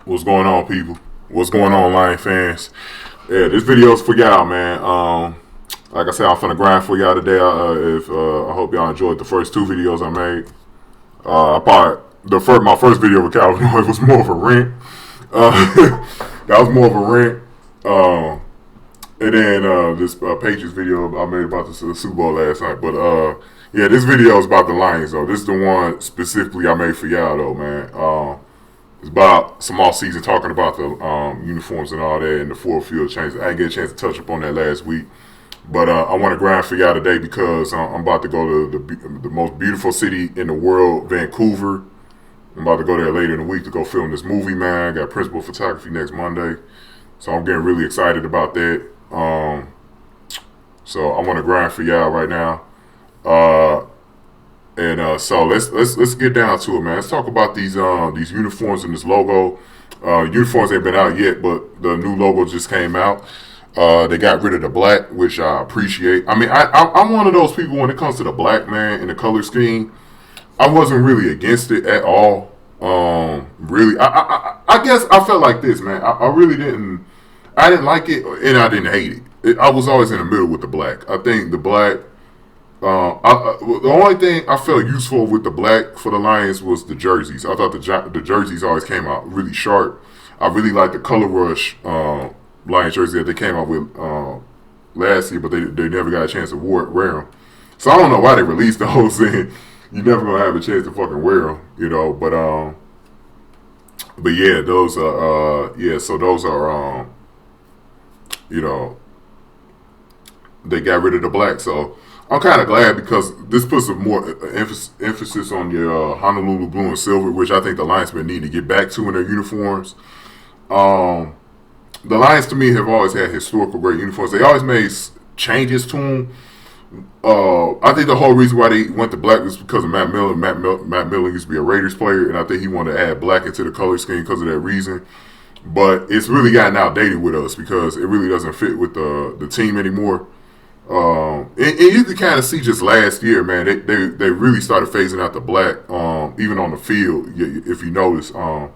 What's going on, people? What's going on, Lion fans? Yeah, this video's for y'all, man. Like I said, I'm finna grind for y'all today. I hope y'all enjoyed the first two videos I made. My first video with Calvin was more of a rant. That was more of a rant. And then this Patriots video I made about the Super Bowl last night. But yeah, this video is about the Lions, though. This is the one specifically I made for y'all, though, man. It's about some off-season talking about the uniforms and all that and the full field changes. I didn't get a chance to touch upon that last week. But I want to grind for y'all today because I'm about to go to the most beautiful city in the world, Vancouver. I'm about to go there later in the week to go film this movie, man. I got principal photography next Monday. So I'm getting really excited about that. So I want to grind for y'all right now. So let's get down to it, man. Let's talk about these uniforms and this logo. Uniforms ain't been out yet, but the new logo just came out. They got rid of the black, which I appreciate. I mean, I'm one of those people when it comes to the black, man, and the color scheme. I wasn't really against it at all. Really, I guess I felt like this, man. I really didn't. I didn't like it, and I didn't hate it. I was always in the middle with the black. I think the black. The only thing I felt useful with the black for the Lions was the jerseys. I thought the jerseys always came out really sharp. I really liked the Color Rush Lions jersey that they came out with last year, but they never got a chance to wear them. So I don't know why they released the whole thing. You never gonna have a chance to fucking wear them, you know. But yeah, those are So those are you know, they got rid of the black. So I'm kind of glad because this puts some more emphasis on your Honolulu blue and silver, which I think the Lions need to get back to in their uniforms. The Lions, to me, have always had historical great uniforms. They always made changes to them. I think the whole reason why they went to black was because of Matt Miller. Matt Miller used to be a Raiders player, and I think he wanted to add black into the color scheme because of that reason. But it's really gotten outdated with us because it really doesn't fit with the team anymore. And you can kind of see just last year, man, they really started phasing out the black, even on the field. If you notice, the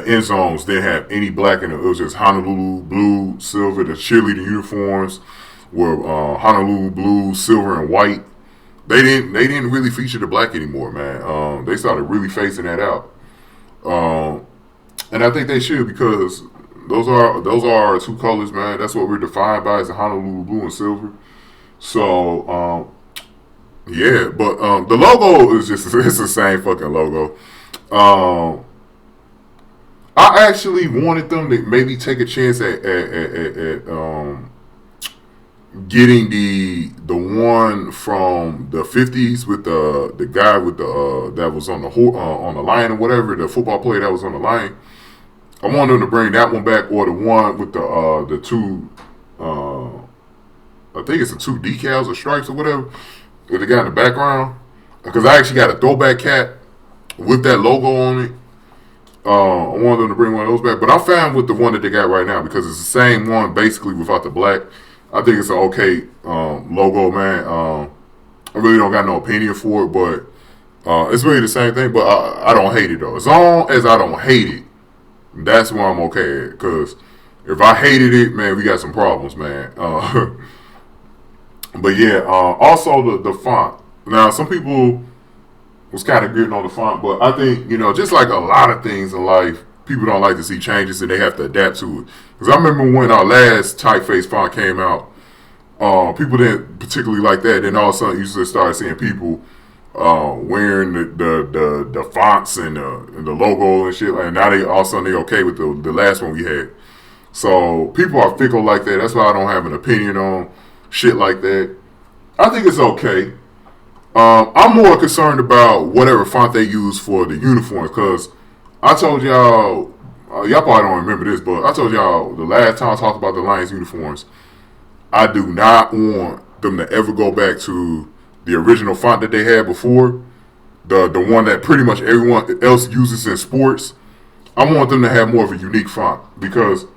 end zones didn't have any black in it. It was just Honolulu blue, silver. The cheerleading uniforms were Honolulu blue, silver, and white. They didn't really feature the black anymore, man. They started really phasing that out, and I think they should because those are our two colors, man. That's what we're defined by is the Honolulu blue and silver. So yeah, but the logo is it's the same fucking logo. I actually wanted them to maybe take a chance at getting the one from the 50s with the guy with the that was on the line or whatever, the football player that was on the line. I wanted them to bring that one back or the one with the two I think it's the two decals or stripes or whatever with the guy in the background, because I actually got a throwback cap with that logo on it. I wanted them to bring one of those back, but I'm fine with the one that they got right now because it's the same one basically without the black. I think it's an okay logo, man. I really don't got no opinion for it, but it's really the same thing. But I don't hate it though. As long as I don't hate it, that's where I'm okay at. Because if I hated it, man, we got some problems, man. But yeah, also the font. Now some people was kind of gritting on the font, but I think, you know, just like a lot of things in life, people don't like to see changes and they have to adapt to it. Because I remember when our last typeface font came out, people didn't particularly like that. Then all of a sudden, you just started seeing people wearing the fonts and the logo and shit. And now all of a sudden they're okay with the last one we had. So people are fickle like that. That's why I don't have an opinion on shit like that. I think it's okay. I'm more concerned about whatever font they use for the uniforms, because I told y'all probably don't remember this, but I told y'all the last time I talked about the Lions uniforms, I do not want them to ever go back to the original font that they had before, the one that pretty much everyone else uses in sports. I want them to have more of a unique font, because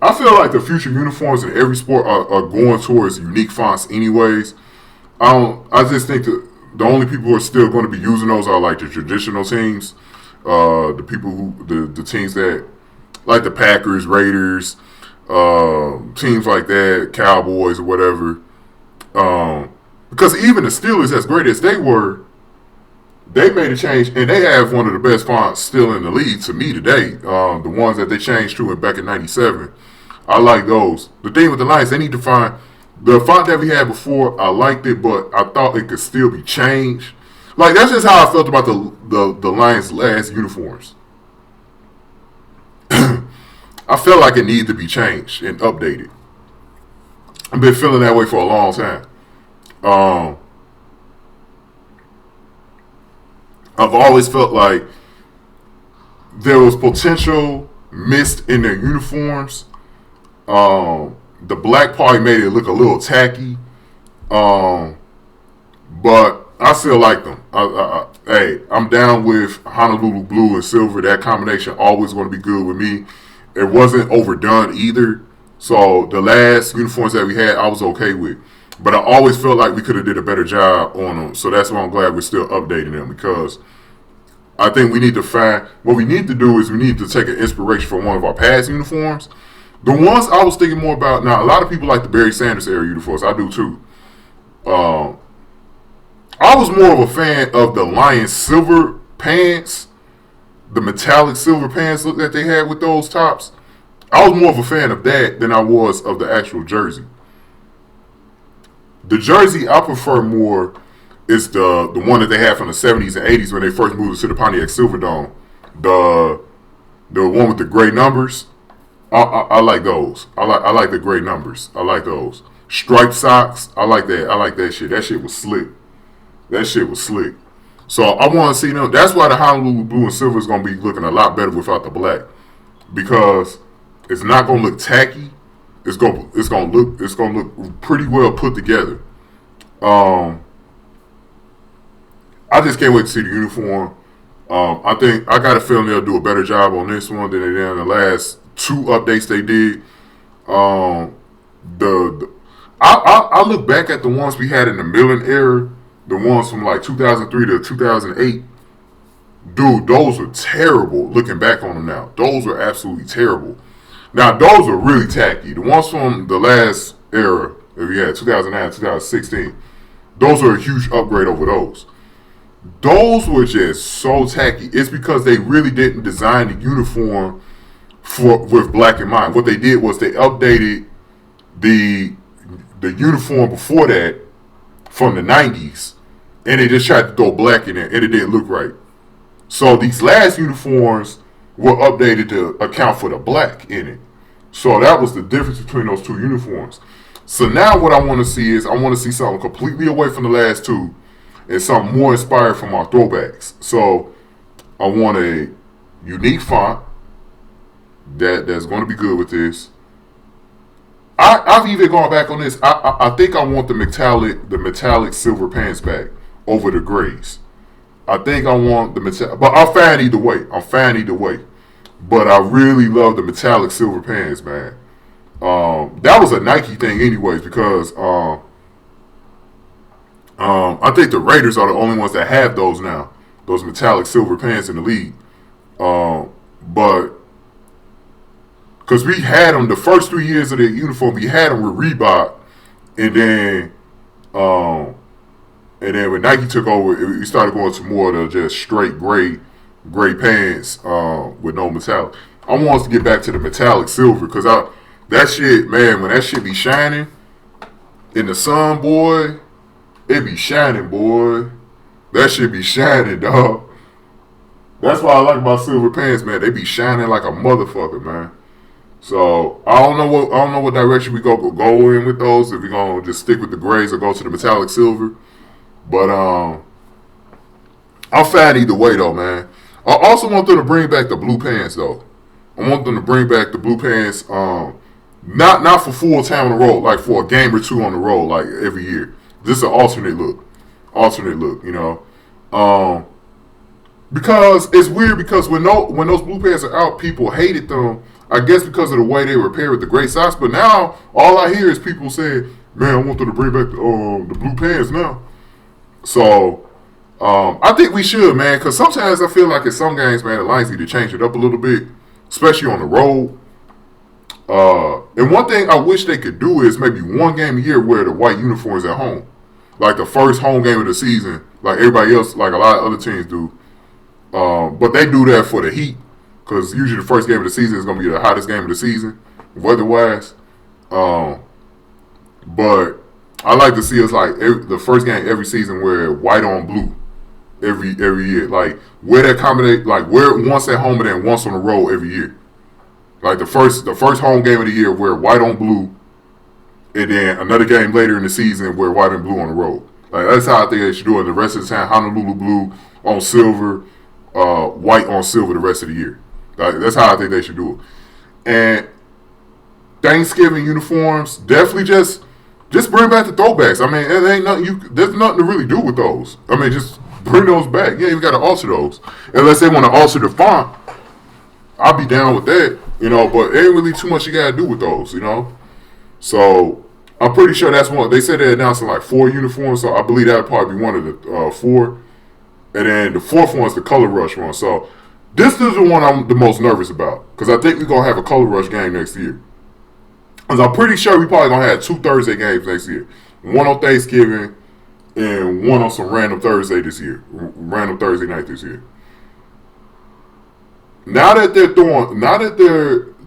I feel like the future uniforms in every sport are going towards unique fonts anyways. I just think that the only people who are still going to be using those are like the traditional teams. The people the teams that like the Packers, Raiders, teams like that, Cowboys or whatever. Because even the Steelers, as great as they were, they made a change, and they have one of the best fonts still in the league to me today. The ones that they changed to back in '97, I like those. The thing with the Lions, they need to find the font that we had before. I liked it, but I thought it could still be changed. Like that's just how I felt about the Lions' last uniforms. I felt like it needed to be changed and updated. I've been feeling that way for a long time. I've always felt like there was potential missed in their uniforms. The black probably made it look a little tacky, but I still like them. I'm down with Honolulu blue and silver. That combination always going to be good with me. It wasn't overdone either. So the last uniforms that we had, I was okay with. But I always felt like we could have did a better job on them. So that's why I'm glad we're still updating them, because I think we need to find, what we need to do is we need to take an inspiration from one of our past uniforms. The ones I was thinking more about, now a lot of people like the Barry Sanders era uniforms. I do too. I was more of a fan of the Lions silver pants, the metallic silver pants look that they had with those tops. I was more of a fan of that than I was of the actual jersey. The jersey I prefer more is the one that they had from the 70s and 80s when they first moved to the Pontiac Silverdome. The one with the gray numbers. I like those. I like the gray numbers. I like those. Striped socks. I like that. I like that shit. That shit was slick. So I want to see them. That's why the Honolulu blue and silver is going to be looking a lot better without the black, because it's not going to look tacky. It's gonna look pretty well put together. I just can't wait to see the uniform. I think I got a feeling they'll do a better job on this one than they did in the last two updates they did. I look back at the ones we had in the Millen era, the ones from like 2003 to 2008. Dude, those were terrible. Looking back on them now, those were absolutely terrible. Now, those are really tacky. The ones from the last era that we had, 2009, 2016, those are a huge upgrade over those. Those were just so tacky. It's because they really didn't design the uniform with black in mind. What they did was they updated the uniform before that from the 90s, and they just tried to throw black in there, and it didn't look right. So these last uniforms were updated to account for the black in it. So that was the difference between those two uniforms. So now what I want to see is, I want to see something completely away from the last two and something more inspired from our throwbacks. So I want a unique font that's going to be good with this. I've even gone back on this. I think I want the metallic silver pants back over the grays. I think I want the metallic, but I'm fine either way. But I really love the metallic silver pants, man. That was a Nike thing anyways, because I think the Raiders are the only ones that have those now, those metallic silver pants in the league. But because we had them the first 3 years of their uniform, we had them with Reebok, and then when Nike took over, we started going to more of the just straight gray pants with no metallic. I want us to get back to the metallic silver, because that shit, man, when that shit be shining in the sun, boy, it be shining, boy. That shit be shining, dog. That's what I like about silver pants, man. They be shining like a motherfucker, man. So I don't know what direction we go in with those. If we're gonna just stick with the grays or go to the metallic silver, but I'm fine either way though, man. I also want them to bring back the blue pants though. I want them to bring back the blue pants, not for full time on the road, like for a game or two on the road, like every year. Just an alternate look, you know. Because it's weird, because when those blue pants are out, people hated them. I guess because of the way they were paired with the gray socks. But now all I hear is people saying, "Man, I want them to bring back the blue pants now." So I think we should, man, because sometimes I feel like in some games, man, the Lions need to change it up a little bit, especially on the road. And one thing I wish they could do is maybe one game a year wear the white uniforms at home. Like the first home game of the season, like everybody else, like a lot of other teams do. But they do that for the heat, because usually the first game of the season is going to be the hottest game of the season, weather-wise. But I like to see us like the first game every season wear white on blue every year. Like wear that combination, like wear it once at home and then once on the road every year. Like the first home game of the year wear white on blue, and then another game later in the season wear white and blue on the road. Like that's how I think they should do it. The rest of the time, Honolulu blue on silver, white on silver the rest of the year. Like that's how I think they should do it. And Thanksgiving uniforms, definitely just bring back the throwbacks. I mean, it ain't nothing there's nothing to really do with those. I mean, just bring those back. You ain't even got to alter those. Unless they want to alter the font, I'll be down with that, but ain't really too much you got to do with those, So, I'm pretty sure that's one. They said they're announcing like 4 uniforms, so I believe that'll probably be one of the 4. And then the 4th one's the Color Rush one. So, this is the one I'm the most nervous about, because I think we're going to have a Color Rush game next year. Because I'm pretty sure we probably going to have 2 Thursday games next year. One on Thanksgiving and one on some random Thursday this year. Random Thursday night this year. Now that they're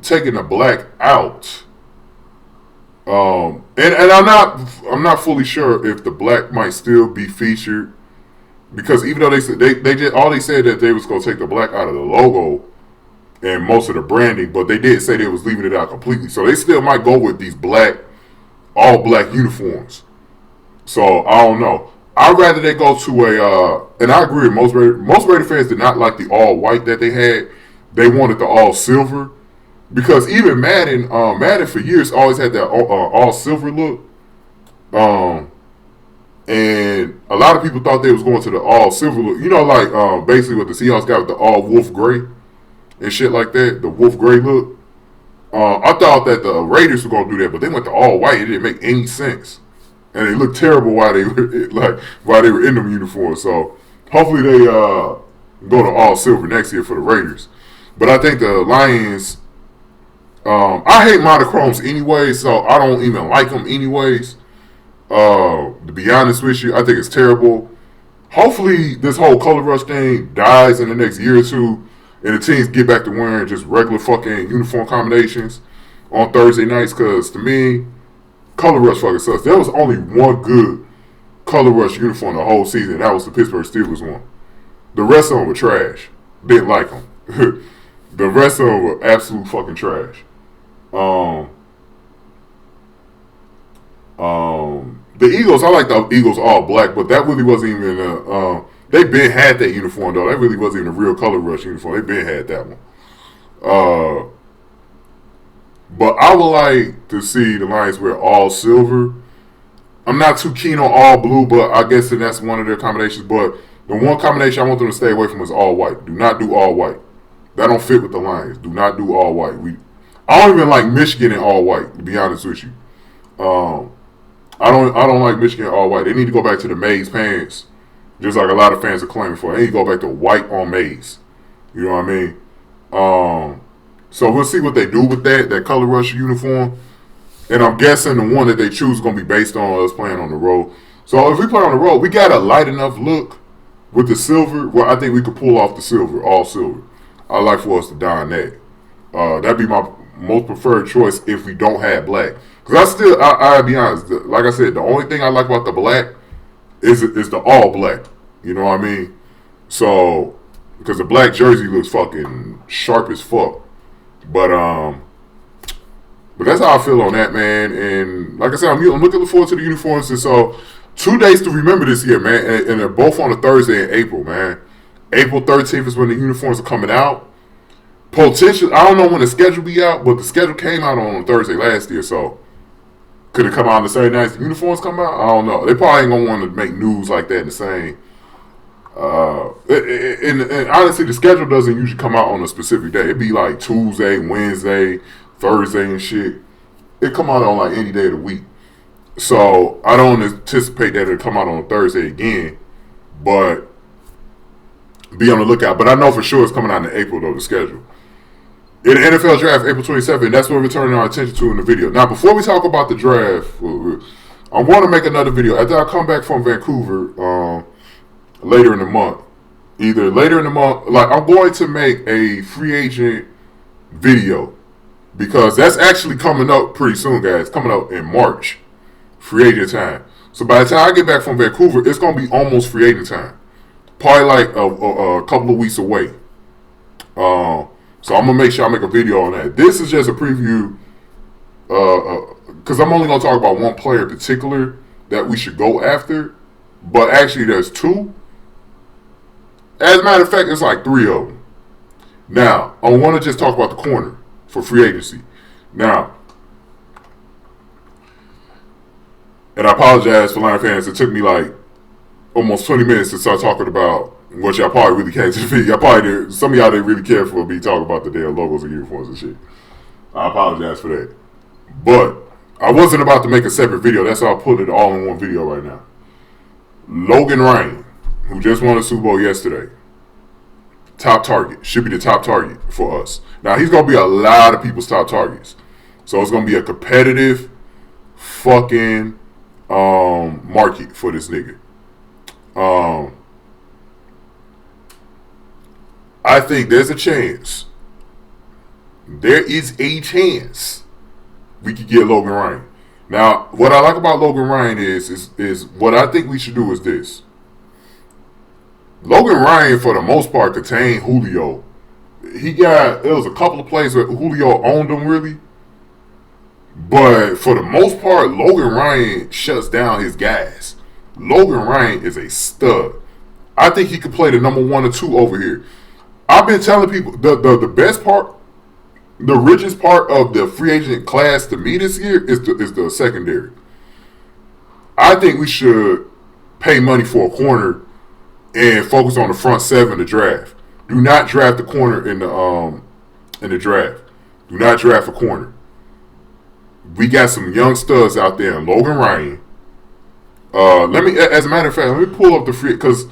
taking the black out, and I'm not fully sure if the black might still be featured, because even though they said they said that they was going to take the black out of the logo and most of the branding, but they did say they was leaving it out completely. So they still might go with these all black uniforms. So I don't know. I'd rather they go to and I agree with most Raider fans did not like the all white that they had. They wanted the all silver, because even Madden for years always had that all silver look. And a lot of people thought they was going to the all silver look. Like basically what the Seahawks got with the all wolf gray and shit like that, the wolf gray look. I thought that the Raiders were going to do that, but they went to all white. It didn't make any sense, and they looked terrible while they were in them uniforms. So hopefully they go to all silver next year for the Raiders. But I think the Lions, I hate monochromes anyway, so I don't even like them anyways. To be honest with you, I think it's terrible. Hopefully this whole color rush thing dies in the next year or two, and the teams get back to wearing just regular fucking uniform combinations on Thursday nights, because to me, color rush fucking sucks. There was only one good color rush uniform the whole season. That was the Pittsburgh Steelers one. The rest of them were trash. Didn't like them. The rest of them were absolute fucking trash. The Eagles, I like the Eagles all black, but that really wasn't even they been had that uniform though. That really wasn't even a real color rush uniform. They been had that one. But I would like to see the Lions wear all silver. I'm not too keen on all blue, but I guess that's one of their combinations. But the one combination I want them to stay away from is all white. Do not do all white. That don't fit with the Lions. Do not do all white. I don't even like Michigan in all white, to be honest with you. I don't like Michigan all white. They need to go back to the maize pants, just like a lot of fans are claiming for. They need to go back to white on maize. You know what I mean? So we'll see what they do with that color rush uniform. And I'm guessing the one that they choose is going to be based on us playing on the road. So if we play on the road, we got a light enough look with the silver. Well, I think we could pull off the silver, all silver. I'd like for us to don that. That'd be my most preferred choice if we don't have black. Because I'll be honest, like I said, the only thing I like about the black is the all black. You know what I mean? So, because the black jersey looks fucking sharp as fuck. But that's how I feel on that, man. And like I said, I'm looking forward to the uniforms. And so, 2 days to remember this year, man. And they're both on a Thursday in April, man. April 13th is when the uniforms are coming out. Potentially, I don't know when the schedule be out, but the schedule came out on Thursday last year, so could it come out on the same night as the uniforms come out? I don't know. They probably ain't gonna want to make news like that in the same. And honestly, the schedule doesn't usually come out on a specific day. It'd be like Tuesday, Wednesday, Thursday, and shit. It come out on like any day of the week. So I don't anticipate that it'll come out on Thursday again. But be on the lookout. But I know for sure it's coming out in April, though, the schedule. In the NFL draft, April 27th, that's what we're turning our attention to in the video. Now, before we talk about the draft, I want to make another video. After I come back from Vancouver later in the month, like I'm going to make a free agent video because that's actually coming up pretty soon, guys. Coming up in March, free agent time. So by the time I get back from Vancouver, it's going to be almost free agent time. Probably like a couple of weeks away. So I'm going to make sure I make a video on that. This is just a preview because I'm only going to talk about one player in particular that we should go after. But actually there's two. As a matter of fact, it's like three of them. Now, I want to just talk about the corner for free agency. Now, and I apologize for Lion fans. It took me like almost 20 minutes to start talking about what y'all probably really came to the video. Y'all probably did, some of y'all didn't really care for me talking about the damn logos and uniforms and shit. I apologize for that. But I wasn't about to make a separate video. That's why I put it all in one video right now. Logan Ryan, who just won the Super Bowl yesterday, top target. Should be the top target for us. Now, he's going to be a lot of people's top targets. So it's going to be a competitive fucking market for this nigga. I think there's a chance. There is a chance we could get Logan Ryan. Now, what I like about Logan Ryan is what I think we should do is this. Logan Ryan, for the most part, contained Julio. There was a couple of plays where Julio owned him, really. But for the most part, Logan Ryan shuts down his guys. Logan Ryan is a stud. I think he could play the number 1 or 2 over here. I've been telling people, the best part, the richest part of the free agent class to me this year is the secondary. I think we should pay money for a corner and focus on the front 7 to draft. Do not draft the corner in the draft. Do not draft a corner. We got some young studs out there. Logan Ryan. As a matter of fact, let me pull up the free, because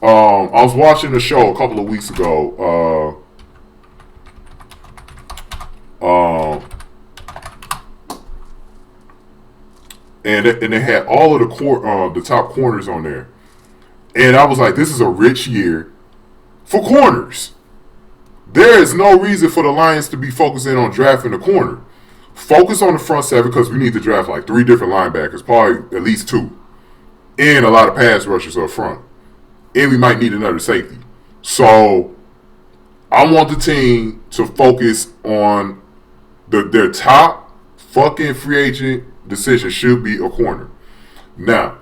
I was watching the show a couple of weeks ago. And they had all of the top corners on there. And I was like, this is a rich year for corners. There is no reason for the Lions to be focusing on drafting a corner. Focus on the front 7 because we need to draft like 3 different linebackers, probably at least 2. And a lot of pass rushers up front. And we might need another safety. So I want the team to focus on their top fucking free agent decision should be a corner. Now,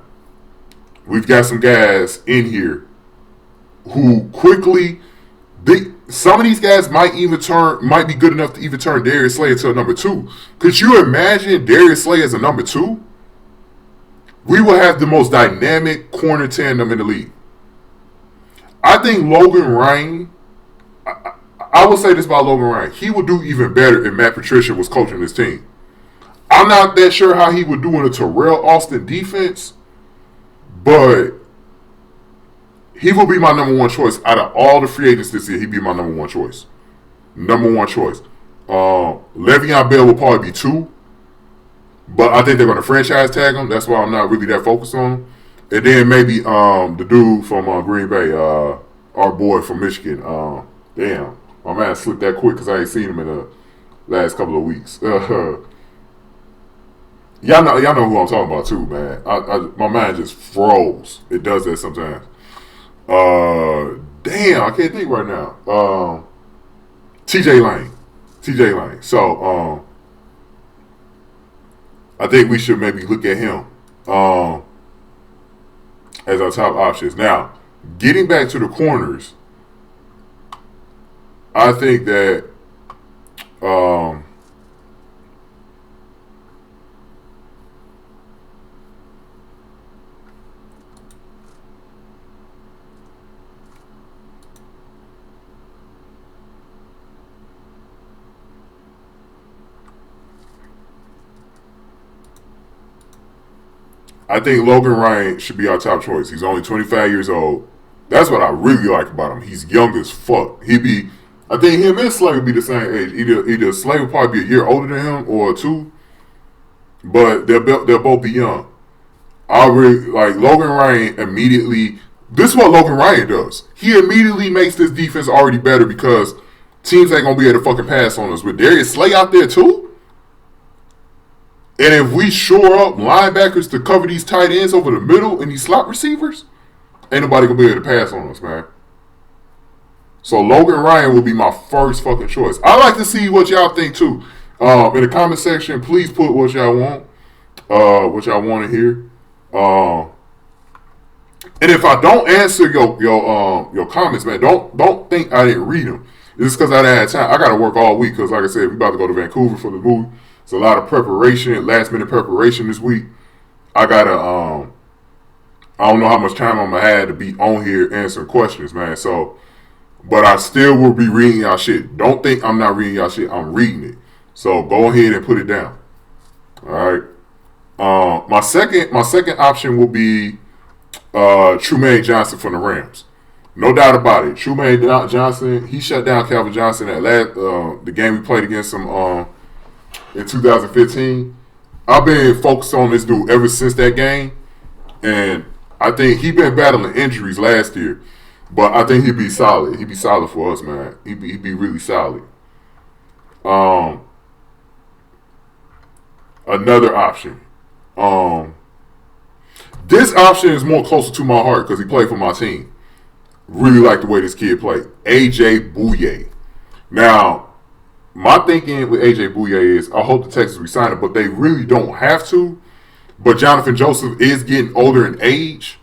we've got some guys in here who quickly, some of these guys might be good enough to even turn Darius Slay into a number 2. Could you imagine Darius Slay as a number 2? We will have the most dynamic corner tandem in the league. I think Logan Ryan, I will say this about Logan Ryan, he would do even better if Matt Patricia was coaching his team. I'm not that sure how he would do in a Terrell Austin defense, but he will be my number 1 choice. Out of all the free agents this year, he'd be my number 1 choice. Number 1 choice. Le'Veon Bell will probably be 2, but I think they're going to franchise tag him. That's why I'm not really that focused on him. And then maybe the dude from Green Bay, our boy from Michigan. Damn, my man slipped that quick because I ain't seen him in the last couple of weeks. Y'all know who I'm talking about too, man. My mind just froze. It does that sometimes. Damn, I can't think right now. TJ Lane. So, I think we should maybe look at him as our top options. Now, getting back to the corners, I think that Logan Ryan should be our top choice. He's only 25 years old. That's what I really like about him. He's young as fuck. I think him and Slay would be the same age. Either Slay would probably be a year older than him or two, but they'll both be young. I really like Logan Ryan immediately. This is what Logan Ryan does. He immediately makes this defense already better because teams ain't gonna be able to fucking pass on us. With Darius Slay out there too, and if we shore up linebackers to cover these tight ends over the middle and these slot receivers, ain't nobody gonna be able to pass on us, man. So Logan Ryan will be my first fucking choice. I like to see what y'all think too. In the comment section, please put what y'all want, to hear. And if I don't answer your comments, man, don't think I didn't read them. It's because I didn't have time. I got to work all week because, like I said, we about to go to Vancouver for the movie. It's a lot of preparation, last minute preparation this week. I gotta I don't know how much time I'm gonna have to be on here answering questions, man. So, but I still will be reading y'all shit. Don't think I'm not reading y'all shit. I'm reading it. So go ahead and put it down. All right. My second option will be Trumaine Johnson from the Rams. No doubt about it. Trumaine Johnson, he shut down Calvin Johnson at the game we played against him in 2015. I've been focused on this dude ever since that game, and I think he been battling injuries last year, but I think he'd be solid. He'd be solid for us, man. He'd be really solid. Another option. This option is more closer to my heart because he played for my team. Really like the way this kid played. AJ Bouye. Now, my thinking with AJ Bouye is I hope the Texans resign him, but they really don't have to. But Jonathan Joseph is getting older in age.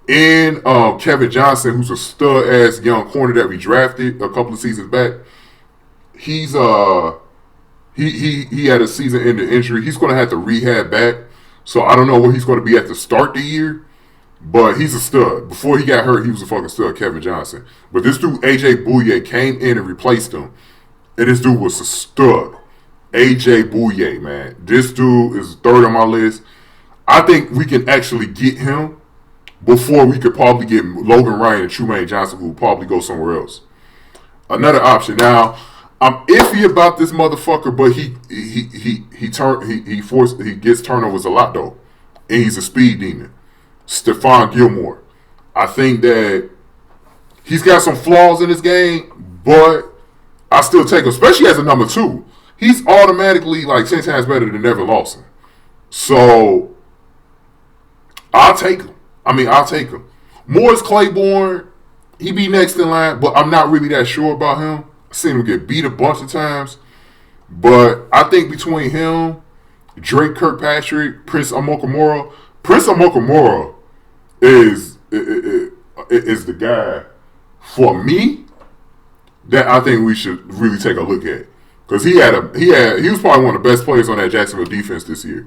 And Kevin Johnson, who's a stud-ass young corner that we drafted a couple of seasons back, he's he had a season-ending injury. He's going to have to rehab back. So I don't know where he's going to be at the start of the year. But he's a stud. Before he got hurt, he was a fucking stud, Kevin Johnson. But this dude, AJ Bouye, came in and replaced him. And this dude was a stud. AJ Bouye, man. This dude is third on my list. I think we can actually get him before we could probably get Logan Ryan and Trumaine Johnson, who will probably go somewhere else. Another option. Now, I'm iffy about this motherfucker, but he gets turnovers a lot though. And he's a speed demon. Stephon Gilmore. I think that he's got some flaws in his game, but I still take him, especially as a number 2. He's automatically like 10 times better than Nevin Lawson. So I'll take him. Morris Claiborne, he be next in line, but I'm not really that sure about him. I've seen him get beat a bunch of times. But I think between him, Drake Kirkpatrick, Prince Amokamura is the guy for me that I think we should really take a look at. Because he was probably one of the best players on that Jacksonville defense this year.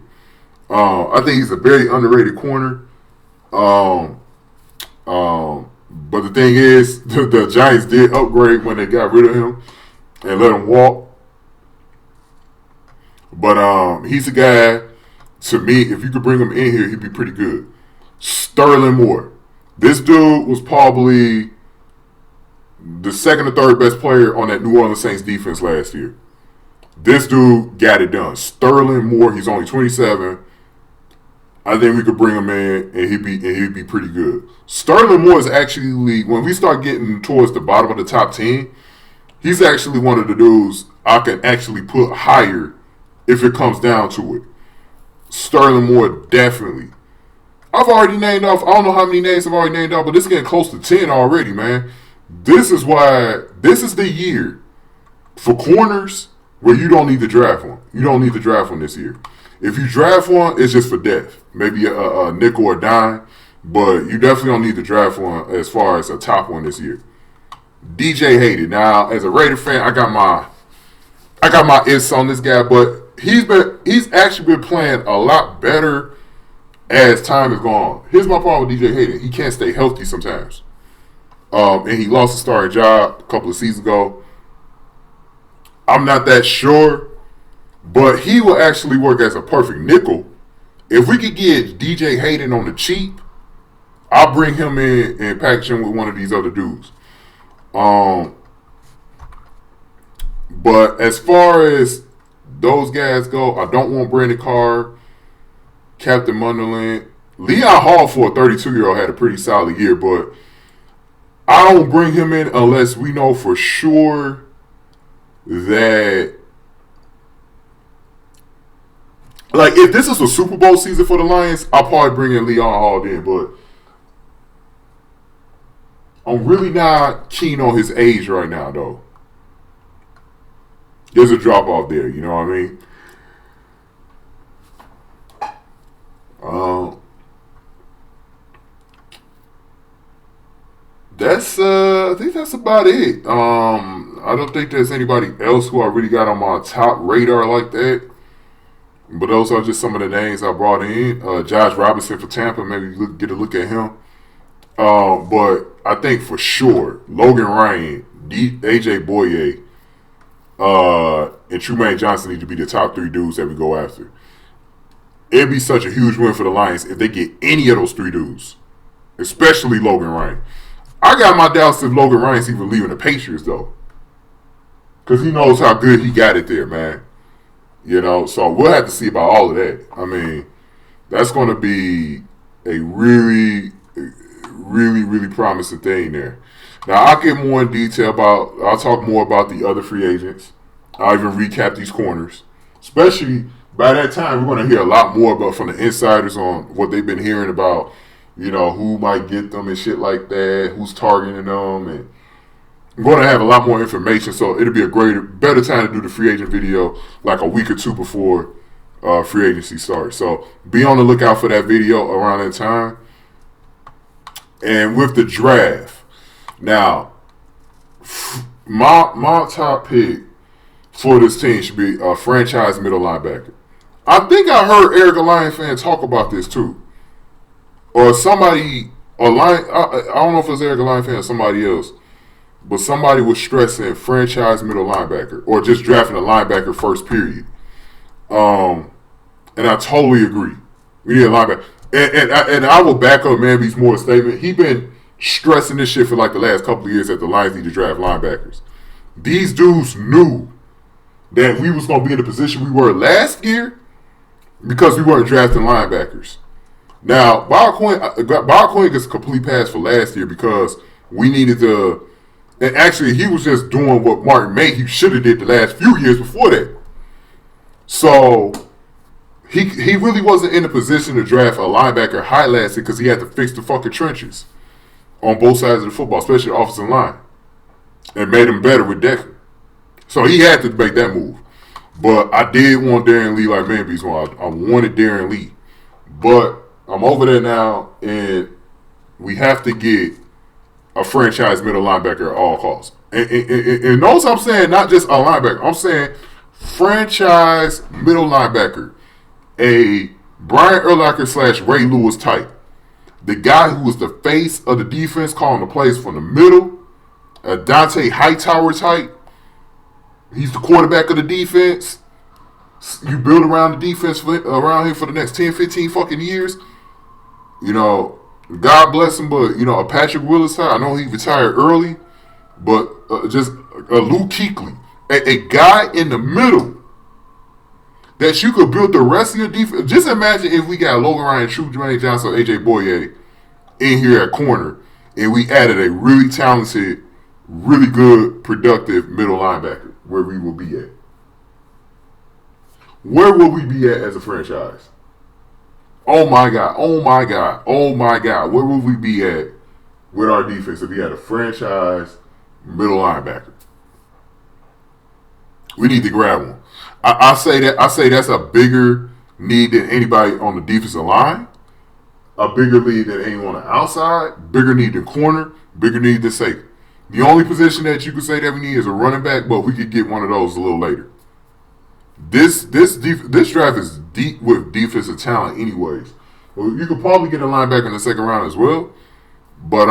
I think he's a very underrated corner. But the thing is, the Giants did upgrade when they got rid of him and let him walk. But he's a guy, to me, if you could bring him in here, he'd be pretty good. Sterling Moore. This dude was probably the second or third best player on that New Orleans Saints defense last year. This dude got it done. Sterling Moore, he's only 27. I think we could bring him in and he'd be pretty good. Sterling Moore is actually, when we start getting towards the bottom of the top 10, he's actually one of the dudes I can actually put higher if it comes down to it. Sterling Moore, definitely. I've already named off, I don't know how many names I've already named off, but this is getting close to 10 already, man. This is the year for corners where you don't need to draft one. You don't need to draft one this year. If you draft one, it's just for depth. Maybe a nickel or dime, but you definitely don't need to draft one as far as a top one this year. DJ Hayden. Now, as a Raider fan, I got my ifs on this guy, but he's actually been playing a lot better as time has gone. Here's my problem with DJ Hayden. He can't stay healthy sometimes. And he lost a starting job a couple of seasons ago. I'm not that sure, but he will actually work as a perfect nickel. If we could get DJ Hayden on the cheap, I'll bring him in and package him with one of these other dudes. But as far as those guys go, I don't want Brandon Carr, Captain Munderland. Leon Hall for a 32-year-old had a pretty solid year, but I don't bring him in unless we know for sure that, like, if this is a Super Bowl season for the Lions, I'll probably bring in Leon Hall then, but I'm really not keen on his age right now, though. There's a drop off there, you know what I mean? I think that's about it. I don't think there's anybody else who I really got on my top radar like that. But those are just some of the names I brought in. Josh Robinson for Tampa, maybe get a look at him. But I think for sure, Logan Ryan, AJ Boye, and Trumaine Johnson need to be the top 3 dudes that we go after. It'd be such a huge win for the Lions if they get any of those 3 dudes, especially Logan Ryan. I got my doubts if Logan Ryan's even leaving the Patriots, though, because he knows how good he got it there, man. You know, so we'll have to see about all of that. I mean, that's going to be a really, really, really promising thing there. Now, I'll get more in detail I'll talk more about the other free agents. I'll even recap these corners. Especially by that time, we're going to hear a lot more about from the insiders on what they've been hearing about, you know, who might get them and shit like that, who's targeting them, and I'm going to have a lot more information, so it'll be a better time to do the free agent video like a week or 2 before free agency starts. So be on the lookout for that video around that time. And with the draft, now, my top pick for this team should be a franchise middle linebacker. I think I heard Eric, a Lion fan, talk about this too. Or somebody, I don't know if it was Eric, a Lion fan, or somebody else, but somebody was stressing franchise middle linebacker or just drafting a linebacker first, period. And I totally agree. We need a linebacker. And I will back up Manby's more statement. He been stressing this shit for like the last couple of years that the Lions need to draft linebackers. These dudes knew that we was going to be in the position we were last year because we weren't drafting linebackers. Now, Bob Quinn gets a complete pass for last year because we needed to, and actually he was just doing what Martin Mayhew should have did the last few years before that. So he really wasn't in a position to draft a linebacker high last year because he had to fix the fucking trenches on both sides of the football, especially the offensive line, and made him better with Beckham. So he had to make that move. But I did want Darren Lee like Manby's one. I wanted Darren Lee. But I'm over there now, and we have to get a franchise middle linebacker at all costs. And notice I'm saying not just a linebacker. I'm saying franchise middle linebacker. A Brian Urlacher / Ray Lewis type. The guy who was the face of the defense, calling the plays from the middle. A Dante Hightower type. He's the quarterback of the defense. You build around the defense around him for the next 10, 15 fucking years. You know, God bless him, but, you know, a Patrick Willis type. I know he retired early, but just a Luke Kuechly. A guy in the middle that you could build the rest of your defense. Just imagine if we got Logan Ryan, Trumaine Johnson, AJ Boye in here at corner, and we added a really talented, really good, productive middle linebacker, where we will be at. Where will we be at as a franchise? Oh my God, oh my God, oh my God. Where will we be at with our defense if we had a franchise middle linebacker? We need to grab one. I say that's a bigger need than anybody on the defensive line, a bigger need than anyone on the outside, bigger need than corner, bigger need than safety. The only position that you could say that we need is a running back, but we could get one of those a little later. This draft is deep with defensive talent anyways. Well, you could probably get a linebacker in the second round as well, but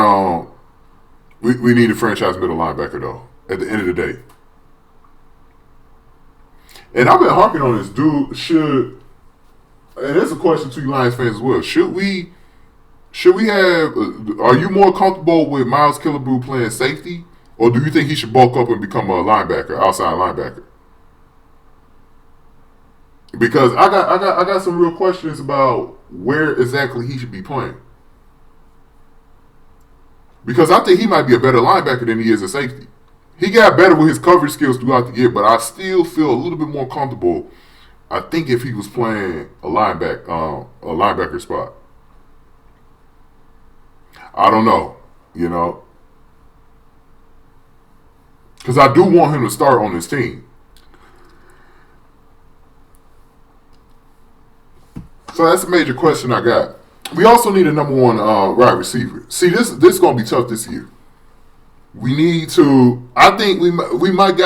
we need a franchise middle linebacker though at the end of the day. And I've been harping on this, dude. And there's a question to you Lions fans as well. Should we Should we have? Are you more comfortable with Miles Killebrew playing safety, or do you think he should bulk up and become a linebacker, outside linebacker? Because I got some real questions about where exactly he should be playing. Because I think he might be a better linebacker than he is a safety. He got better with his coverage skills throughout the year, but I still feel a little bit more comfortable. I think if he was playing a linebacker spot. I don't know, because I do want him to start on this team. So that's a major question I got. We also need a number one wide receiver. See, this is gonna be tough this year. We need to. I think we might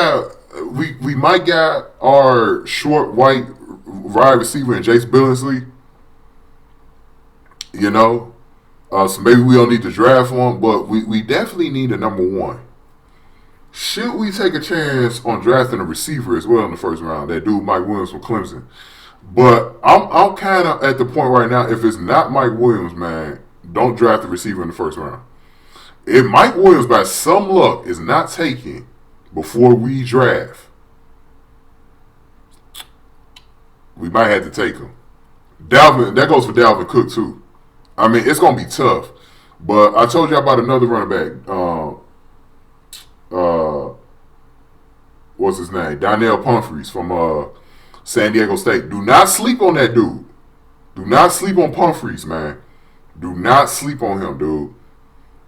got our short white wide receiver in Jace Billingsley. So maybe we don't need to draft one, but we definitely need a number one. Should we take a chance on drafting a receiver as well in the first round? That dude Mike Williams from Clemson. But I'm kind of at the point right now, if it's not Mike Williams, man, don't draft a receiver in the first round. If Mike Williams, by some luck, is not taken before we draft, we might have to take him. That goes for Dalvin Cook, too. I mean, it's going to be tough. But I told you about another running back. What's his name? Donnell Pumphrey from San Diego State. Do not sleep on that dude. Do not sleep on Pumphrey, man. Do not sleep on him, dude.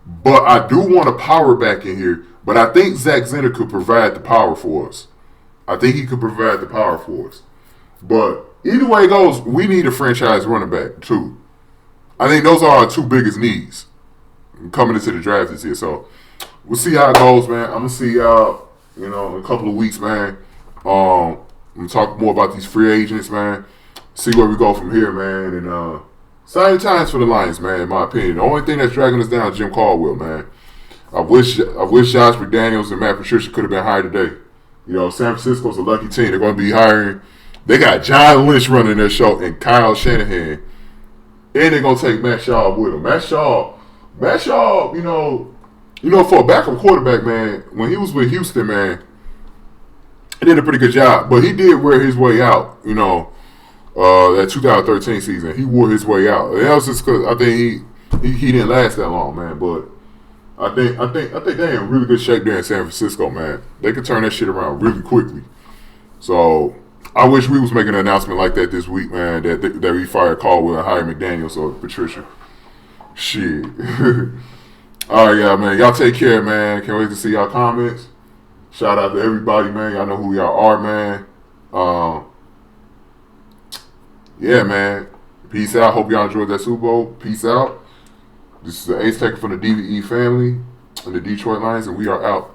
But I do want a power back in here. But I think Zach Zenner could provide the power for us. I think he could provide the power for us. But either way it goes, we need a franchise running back, too. I think those are our two biggest needs coming into the draft this year. So we'll see how it goes, man. I'm going to see y'all, in a couple of weeks, man. I'm going to talk more about these free agents, man. See where we go from here, man. And exciting times for the Lions, man, in my opinion. The only thing that's dragging us down is Jim Caldwell, man. I wish Josh McDaniels and Matt Patricia could have been hired today. San Francisco's a lucky team. They're going to be hiring. They got John Lynch running their show and Kyle Shanahan. And they're going to take Matt Shaw with them. Matt Shaw, for a backup quarterback, man, when he was with Houston, man, he did a pretty good job. But he did wear his way out, that 2013 season. He wore his way out. And that was just because I think he didn't last that long, man. But I think they're in really good shape there in San Francisco, man. They could turn that shit around really quickly. So I wish we was making an announcement like that this week, man, that we fired Caldwell and hired McDaniels or Patricia. Shit. All right, y'all, man. Y'all take care, man. Can't wait to see y'all comments. Shout out to everybody, man. Y'all know who y'all are, man. Yeah, man. Peace out. Hope y'all enjoyed that Super Bowl. Peace out. This is the Ace Taker from the DVE family and the Detroit Lions, and we are out.